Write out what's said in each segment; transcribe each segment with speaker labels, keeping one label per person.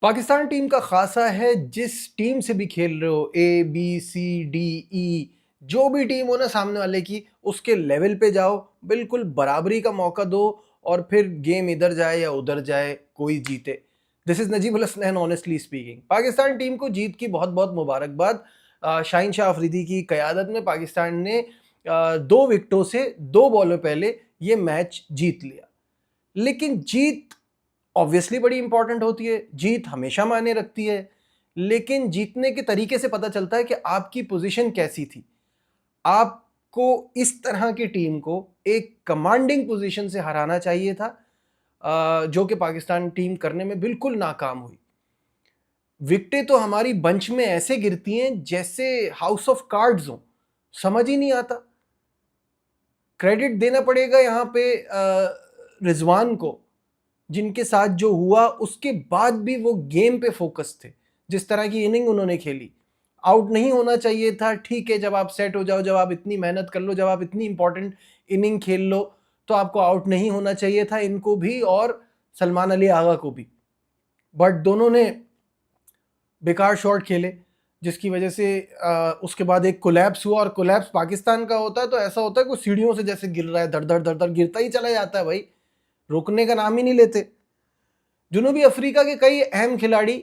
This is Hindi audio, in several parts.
Speaker 1: पाकिस्तान टीम का खासा है, जिस टीम से भी खेल रहे हो, A B C D E, जो भी टीम हो ना सामने वाले की, उसके लेवल पे जाओ, बिल्कुल बराबरी का मौका दो और फिर गेम इधर जाए या उधर जाए, कोई जीते। This is Najib ul Hasnain. Honestly speaking, Pakistan team को जीत की बहुत बहुत मुबारकबाद। शाहीन शाह अफरीदी की क़यादत में पाकिस्तान ने 2 विकेटों से 2 बॉलों पहले ये मैच जीत लिया। लेकिन जीत ऑब्वियसली बड़ी इंपॉर्टेंट होती है, जीत हमेशा मायने रखती है, लेकिन जीतने के तरीके से पता चलता है कि आपकी पोजीशन कैसी थी। आपको इस तरह की टीम को एक कमांडिंग पोजीशन से हराना चाहिए था, जो कि पाकिस्तान टीम करने में बिल्कुल नाकाम हुई। विकेटें तो हमारी बंच में ऐसे गिरती हैं जैसे हाउस ऑफ कार्ड्स हो, समझ ही नहीं आता। क्रेडिट देना पड़ेगा यहाँ पे रिजवान को, जिनके साथ जो हुआ उसके बाद भी वो गेम पे फोकस थे। जिस तरह की इनिंग उन्होंने खेली, आउट नहीं होना चाहिए था। ठीक है, जब आप सेट हो जाओ, जब आप इतनी मेहनत कर लो, जब आप इतनी इंपॉर्टेंट इनिंग खेल लो, तो आपको आउट नहीं होना चाहिए था, इनको भी और सलमान अली आगा को भी। बट दोनों ने बेकार शॉट खेले, जिसकी वजह से उसके बाद एक कोलैप्स हुआ। और कोलैप्स पाकिस्तान का होता है तो ऐसा होता है कि सीढ़ियों से जैसे गिर रहा है, धड़ धड़ धड़ धड़ गिरता ही चला जाता है भाई, रुकने का नाम ही नहीं लेते। जनूबी अफ्रीका के कई अहम खिलाड़ी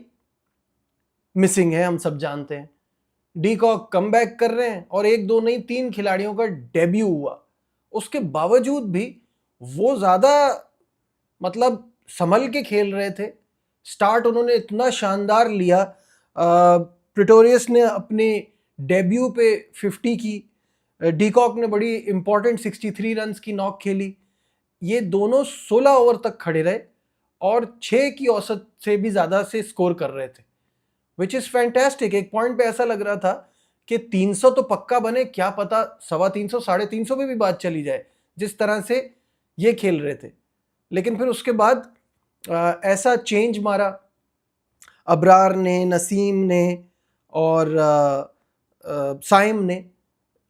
Speaker 1: मिसिंग है, हम सब जानते हैं। डी कॉक कम बैक कर रहे हैं और 1 2 नहीं 3 खिलाड़ियों का डेब्यू हुआ। उसके बावजूद भी वो ज्यादा मतलब संभल के खेल रहे थे। स्टार्ट उन्होंने इतना शानदार लिया। प्रिटोरियस ने अपने डेब्यू पे 50 की, डीकॉक ने बड़ी इंपॉर्टेंट 63 रन्स की नॉक खेली। ये दोनों 16 ओवर तक खड़े रहे और 6 की औसत से भी ज्यादा से स्कोर कर रहे थे, विच इज फैंटेस्टिक। एक पॉइंट पे ऐसा लग रहा था कि 300 तो पक्का बने, क्या पता 325 350 पे भी बात चली जाए, जिस तरह से ये खेल रहे थे। लेकिन फिर उसके बाद ऐसा चेंज मारा अबरार ने, नसीम ने और साइम ने,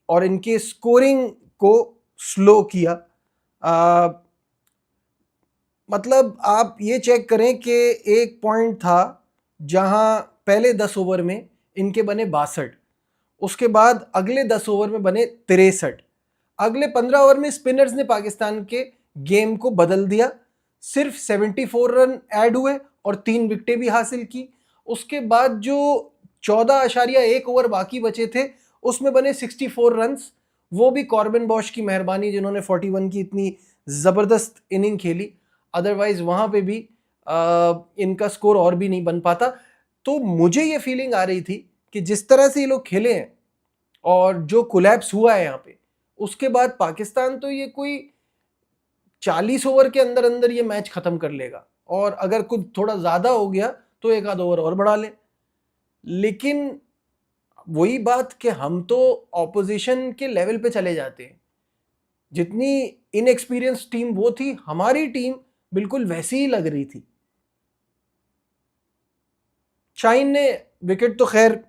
Speaker 1: और इनके स्कोरिंग को स्लो किया। मतलब आप ये चेक करें कि एक पॉइंट था जहां पहले 10 ओवर में इनके बने 62, उसके बाद अगले 10 ओवर में बने 63, अगले 15 ओवर में स्पिनर्स ने पाकिस्तान के गेम को बदल दिया। सिर्फ 74 रन ऐड हुए और 3 विकेटें भी हासिल की। उसके बाद जो 14.1 ओवर बाकी बचे थे, उसमें बने 64 रन्स, वो भी कॉर्बिन बॉश की मेहरबानी, जिन्होंने 41 की इतनी ज़बरदस्त इनिंग खेली। अदरवाइज वहां पे भी इनका स्कोर और भी नहीं बन पाता। तो मुझे ये फीलिंग आ रही थी कि जिस तरह से ये लोग खेले हैं और जो कोलैप्स हुआ है यहाँ पे, उसके बाद पाकिस्तान तो ये कोई 40 ओवर के अंदर अंदर ये मैच खत्म कर लेगा, और अगर कुछ थोड़ा ज्यादा हो गया तो 1 आध ओवर और बढ़ा ले। लेकिन वही बात कि हम तो ऑपोजिशन के लेवल पे चले जाते हैं। जितनी इनएक्सपीरियंस टीम वो थी, हमारी टीम बिल्कुल वैसी ही लग रही थी। शाहीन ने विकेट तो खैर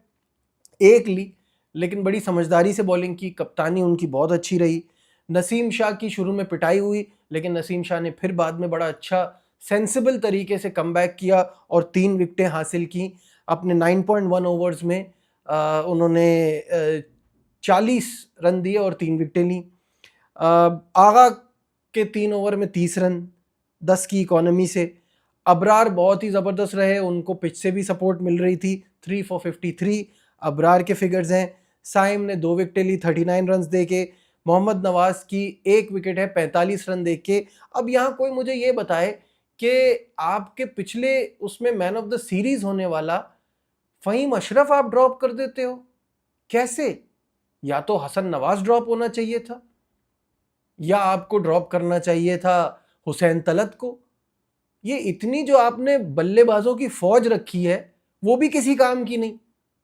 Speaker 1: एक ली, लेकिन बड़ी समझदारी से बॉलिंग की, कप्तानी उनकी बहुत अच्छी रही। नसीम शाह की शुरू में पिटाई हुई, लेकिन नसीम शाह ने फिर बाद में बड़ा अच्छा सेंसिबल तरीके से कमबैक किया और 3 विकेटें हासिल की। अपने 9.1 ओवर्स में उन्होंने 40 रन दिए और 3 विकेटें ली। आगा के 3 ओवर में 30 रन, 10 की इकोनॉमी से। अबरार बहुत ही ज़बरदस्त रहे, उनको पिच से भी सपोर्ट मिल रही थी। 3 for 53 अबरार के फिगर्स हैं। साइम ने 2 विकेटें ली 39 रन दे के। मोहम्मद नवाज की 1 विकेट है 45 रन दे के। अब यहाँ कोई मुझे ये बताए कि आपके पिछले उसमें मैन ऑफ द सीरीज होने वाला फ़हीम अशरफ आप ड्रॉप कर देते हो, कैसे? या तो हसन नवाज ड्रॉप होना चाहिए था, या आपको ड्रॉप करना चाहिए था हुसैन तलत को। ये इतनी जो आपने बल्लेबाजों की फौज रखी है, वो भी किसी काम की नहीं।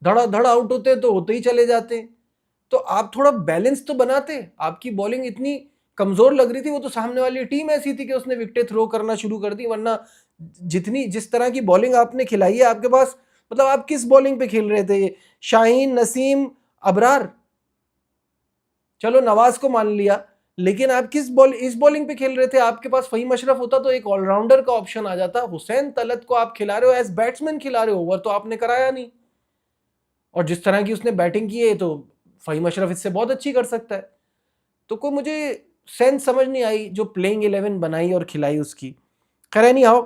Speaker 1: धड़ाधड़ आउट होते तो होते ही चले जाते। तो आप थोड़ा बैलेंस तो बनाते। आपकी बॉलिंग इतनी कमजोर लग रही थी, वो तो सामने वाली टीम ऐसी थी कि उसने विकेटें थ्रो करना शुरू कर दी। वरना जिस तरह की बॉलिंग आपने खिलाई है आपके पास, मतलब आप किस बॉलिंग पे खेल रहे थे? ये शाहीन, नसीम, अबरार, चलो नवाज को मान लिया, लेकिन आप इस बॉलिंग पे खेल रहे थे, आपके पास फ़हीम अशरफ होता तो एक ऑलराउंडर का ऑप्शन आ जाता। हुसैन तलत को आप खिला रहे हो, एज बैट्समैन खिला रहे हो, ओवर तो आपने कराया नहीं। और जिस तरह की उसने बैटिंग की है तो फ़हीम अशरफ इससे बहुत अच्छी कर सकता है। तो कोई मुझे सेंस समझ नहीं आई जो प्लेइंग 11 बनाई और खिलाई उसकी। खैर एनी हाउ,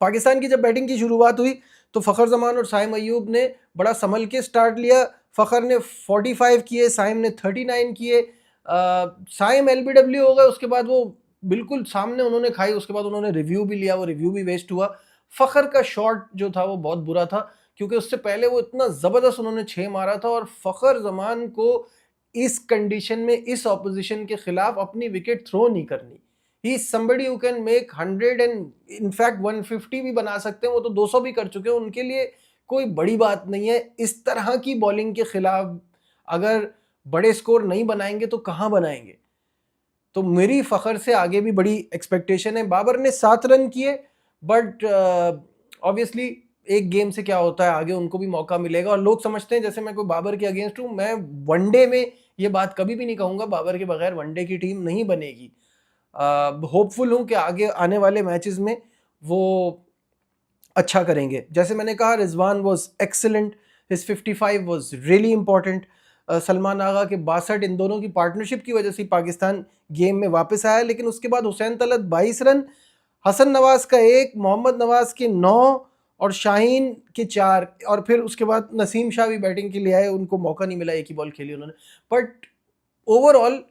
Speaker 1: पाकिस्तान की जब बैटिंग की शुरुआत हुई तो फ़खर जमान और साइम अयूब ने बड़ा संभल के स्टार्ट लिया। फ़खर ने 45 किए, साइम ने 39 किए। साइम एलबीडब्ल्यू हो गए, उसके बाद वो बिल्कुल सामने उन्होंने खाई। उसके बाद उन्होंने रिव्यू भी लिया, वो रिव्यू भी वेस्ट हुआ। फ़खर का शॉट जो था वो बहुत बुरा था, क्योंकि उससे पहले वो इतना ज़बरदस्त उन्होंने 6 मारा था। और फ़खर जमान को इस कंडीशन में, इस ऑपोजिशन के खिलाफ अपनी विकेट थ्रो नहीं करनी। He is somebody who can make 100 and in fact 150 भी बना सकते हैं, वो तो 200 भी कर चुके हैं। उनके लिए कोई बड़ी बात नहीं है। इस तरह की बॉलिंग के खिलाफ अगर बड़े स्कोर नहीं बनाएंगे तो कहाँ बनाएंगे। तो मेरी फ़खर से आगे भी बड़ी एक्सपेक्टेशन है। बाबर ने 7 रन किए, बट ऑब्वियसली एक गेम से क्या होता है, आगे उनको भी मौका मिलेगा। और लोग समझते हैं जैसे मैं कोई बाबर के अगेंस्ट हूँ। मैं वनडे में ये बात कभी भी नहीं कहूँगा, बाबर के बगैर वनडे की टीम नहीं बनेगी। होपफुल हूँ कि आगे आने वाले मैचेस में वो अच्छा करेंगे। जैसे मैंने कहा, Rizwan was excellent, his 55 was really important. Salman Agha के 62, इन दोनों की पार्टनरशिप की वजह से पाकिस्तान गेम में वापस आया। लेकिन उसके बाद हुसैन तलत 22 रन, हसन नवाज का 1, मोहम्मद नवाज के 9 और शाहीन के 4। और फिर उसके बाद नसीम शाह भी बैटिंग के लिए आए, उनको मौका नहीं मिला, एक ही बॉल खेली उन्होंने। बट ओवरऑल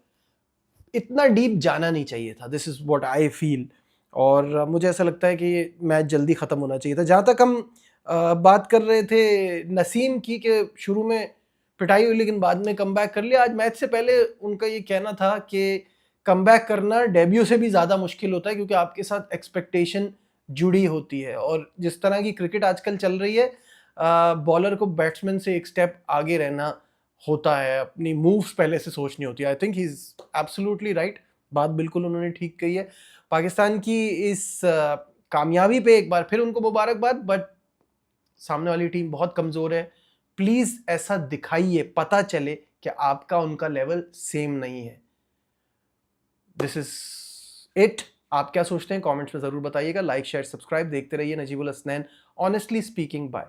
Speaker 1: इतना डीप जाना नहीं चाहिए था, this is what I feel. और मुझे ऐसा लगता है कि ये मैच जल्दी ख़त्म होना चाहिए था। जहाँ तक हम बात कर रहे थे नसीम की, कि शुरू में पिटाई हुई लेकिन बाद में कमबैक कर लिया। आज मैच से पहले उनका ये कहना था कि कमबैक करना डेब्यू से भी ज़्यादा मुश्किल होता है, क्योंकि आपके साथ एक्सपेक्टेशन जुड़ी होती है। और जिस तरह की क्रिकेट आजकल चल रही है, बॉलर को बैट्समैन से एक स्टेप आगे रहना होता है, अपनी मूव्स पहले से सोचनी होती है। I think he is absolutely right, बात बिल्कुल उन्होंने ठीक कही है। पाकिस्तान की इस कामयाबी पे एक बार फिर उनको मुबारकबाद, बट सामने वाली टीम बहुत कमज़ोर है। प्लीज़ ऐसा दिखाइए, पता चले कि आपका उनका लेवल सेम नहीं है। This is it. आप क्या सोचते हैं कमेंट्स में ज़रूर बताइएगा। लाइक शेयर सब्सक्राइब देखते रहिए Najibul Hasnain honestly speaking. Bye.